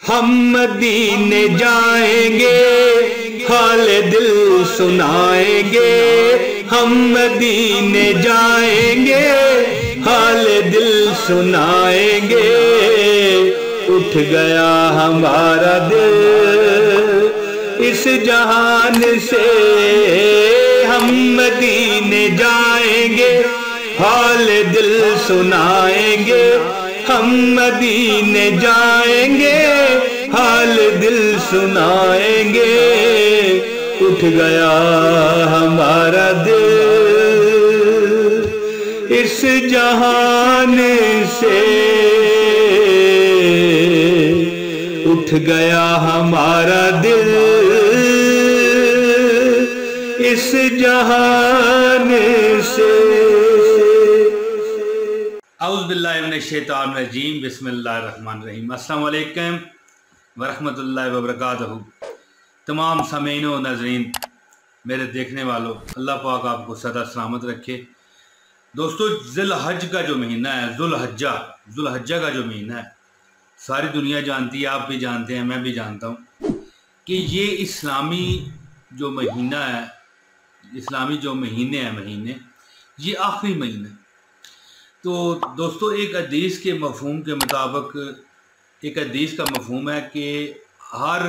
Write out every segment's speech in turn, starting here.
ہم مدینے جائیں گے حال دل سنائیں گے، ہم مدینے جائیں گے حال دل سنائیں گے، اٹھ گیا ہمارا دل اس جہان سے، ہم مدینے جائیں گے حال دل سنائیں گے، ہم مدینے جائیں گے حال دل سنائیں گے، اٹھ گیا ہمارا دل اس جہان سے، اٹھ گیا ہمارا دل اس جہان سے۔ اعوذ باللہ من الشیطان الرجیم، بسم اللہ الرحمن الرحیم۔ السلام علیکم ورحمۃ اللہ وبرکاتہ۔ تمام سامعین و ناظرین، میرے دیکھنے والوں، اللہ پاک آپ کو سدا سلامت رکھے۔ دوستو، ذی الحج کا جو مہینہ ہے، ذو الحجہ کا جو مہینہ ہے، ساری دنیا جانتی ہے، آپ بھی جانتے ہیں، میں بھی جانتا ہوں کہ یہ اسلامی جو مہینہ ہے، اسلامی جو مہینے یہ آخری مہینہ ہے۔ تو دوستو، ایک حدیث کے مفہوم کے مطابق، ایک حدیث کا مفہوم ہے کہ ہر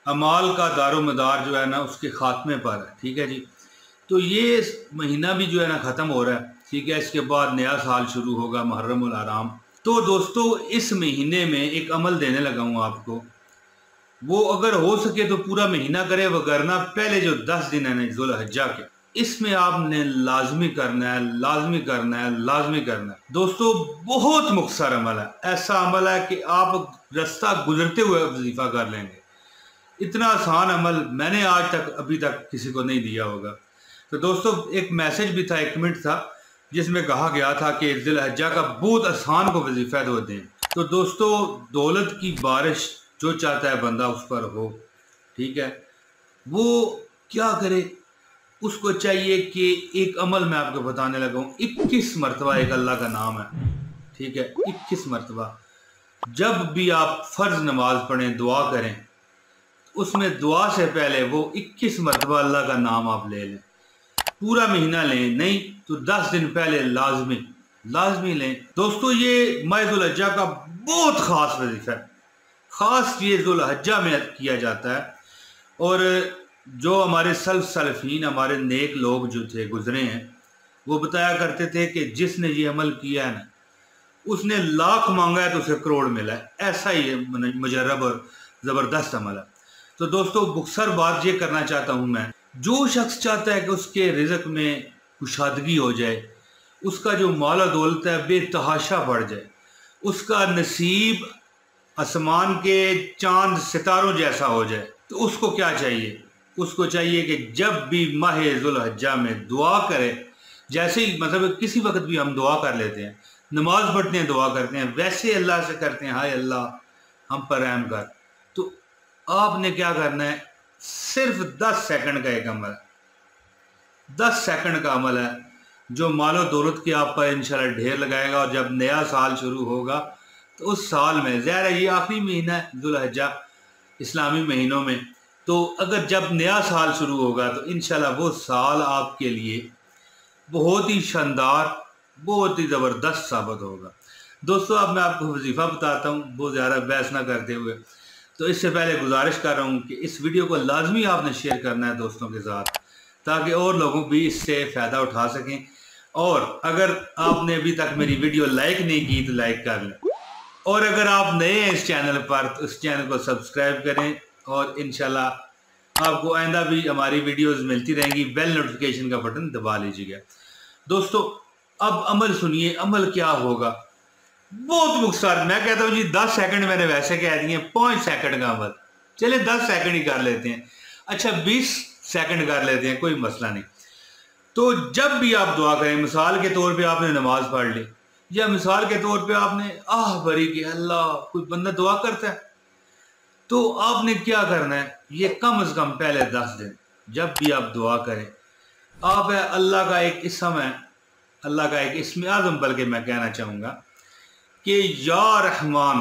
اعمال کا دار و مدار جو ہے نا اس کے خاتمے پر ہے، ٹھیک ہے جی۔ تو یہ مہینہ بھی جو ہے نا ختم ہو رہا ہے، ٹھیک ہے، اس کے بعد نیا سال شروع ہوگا، محرم الحرام۔ تو دوستو، اس مہینے میں ایک عمل دینے لگا ہوں آپ کو، وہ اگر ہو سکے تو پورا مہینہ کرے، وگرنہ پہلے جو 10 دن ہیں ذو الحجہ کے، اس میں آپ نے لازمی کرنا ہے۔ دوستو، بہت مختصر عمل ہے، ایسا عمل ہے کہ آپ رستہ گزرتے ہوئے وظیفہ کر لیں گے۔ اتنا آسان عمل میں نے آج تک ابھی تک کسی کو نہیں دیا ہوگا۔ تو دوستو، ایک میسج بھی تھا، ایک کمنٹ تھا جس میں کہا گیا تھا کہ ذی الحجہ کا بہت آسان کو وظیفہ دو دیں۔ تو دوستو، دولت کی بارش جو چاہتا ہے بندہ اس پر ہو، ٹھیک ہے، وہ کیا کرے؟ اس کو چاہیے کہ ایک عمل میں آپ کو بتانے لگا ہوں، 21 مرتبہ ایک اللہ کا نام ہے، ٹھیک ہے، 21 مرتبہ جب بھی آپ فرض نماز پڑھیں، دعا کریں، اس میں دعا سے پہلے وہ 21 مرتبہ اللہ کا نام آپ لے لیں۔ پورا مہینہ لیں، نہیں تو 10 دن پہلے لازمی لیں۔ دوستو، یہ ماہ ذو الحجہ کا بہت خاص وظیفہ ہے، خاص یہ ذو الحجہ میں کیا جاتا ہے۔ اور جو ہمارے سلفین، ہمارے نیک لوگ جو تھے گزرے ہیں، وہ بتایا کرتے تھے کہ جس نے یہ عمل کیا ہے نا، اس نے لاکھ مانگا ہے تو اسے کروڑ ملا ہے، ایسا ہی مجرب اور زبردست عمل ہے۔ تو دوستو، مختصر بات یہ کرنا چاہتا ہوں میں، جو شخص چاہتا ہے کہ اس کے رزق میں کشادگی ہو جائے، اس کا جو مال و دولت ہے بے تحاشا بڑھ جائے، اس کا نصیب آسمان کے چاند ستاروں جیسا ہو جائے، تو اس کو کیا چاہیے؟ اس کو چاہیے کہ جب بھی ماہ ذو الحجہ میں دعا کرے، جیسے ہی مطلب کسی وقت بھی ہم دعا کر لیتے ہیں، نماز پڑھتے ہیں، دعا کرتے ہیں، ویسے اللہ سے کرتے ہیں، ہائے اللہ ہم پر رحم کر، تو آپ نے کیا کرنا ہے؟ صرف 10 سیکنڈ کا ایک عمل ہے، 10 سیکنڈ کا عمل ہے جو مال و دولت کے آپ پر انشاءاللہ ڈھیر لگائے گا۔ اور جب نیا سال شروع ہوگا تو اس سال میں، ظاہر ہے یہ آخری مہینہ ہے ذو الحجہ اسلامی مہینوں میں، تو اگر جب نیا سال شروع ہوگا تو انشاءاللہ وہ سال آپ کے لیے بہت ہی شاندار، بہت ہی زبردست ثابت ہوگا۔ دوستو، اب میں آپ کو وظیفہ بتاتا ہوں، بہت زیادہ بحث نہ کرتے ہوئے۔ تو اس سے پہلے گزارش کر رہا ہوں کہ اس ویڈیو کو لازمی آپ نے شیئر کرنا ہے دوستوں کے ساتھ، تاکہ اور لوگوں بھی اس سے فائدہ اٹھا سکیں۔ اور اگر آپ نے ابھی تک میری ویڈیو لائک نہیں کی تو لائک کر لیں، اور اگر آپ نئے ہیں اس چینل پر تو اس چینل کو سبسکرائب کریں، اور انشاءاللہ آپ کو آئندہ بھی ہماری ویڈیوز ملتی رہیں گی، بیل نوٹیفیکیشن کا بٹن دبا لیجیے گا۔ دوستو، اب عمل سنیے، عمل کیا ہوگا؟ بہت مختصر، میں کہتا ہوں جی 10 سیکنڈ میں نے ویسے کہہ دیے، 5 سیکنڈ کا عمل، چلے 10 سیکنڈ ہی کر لیتے ہیں، اچھا 20 سیکنڈ کر لیتے ہیں، کوئی مسئلہ نہیں۔ تو جب بھی آپ دعا کریں، مثال کے طور پہ آپ نے نماز پڑھ لی، یا مثال کے طور پہ آپ نے بھری کہ اللہ، کوئی بندہ دعا کرتا ہے، تو آپ نے کیا کرنا ہے؟ یہ کم از کم پہلے 10 دن جب بھی آپ دعا کریں، آپ اللہ کا ایک اسم ہے، اللہ کا ایک اسم اعظم بلکہ میں کہنا چاہوں گا کہ یا رحمان،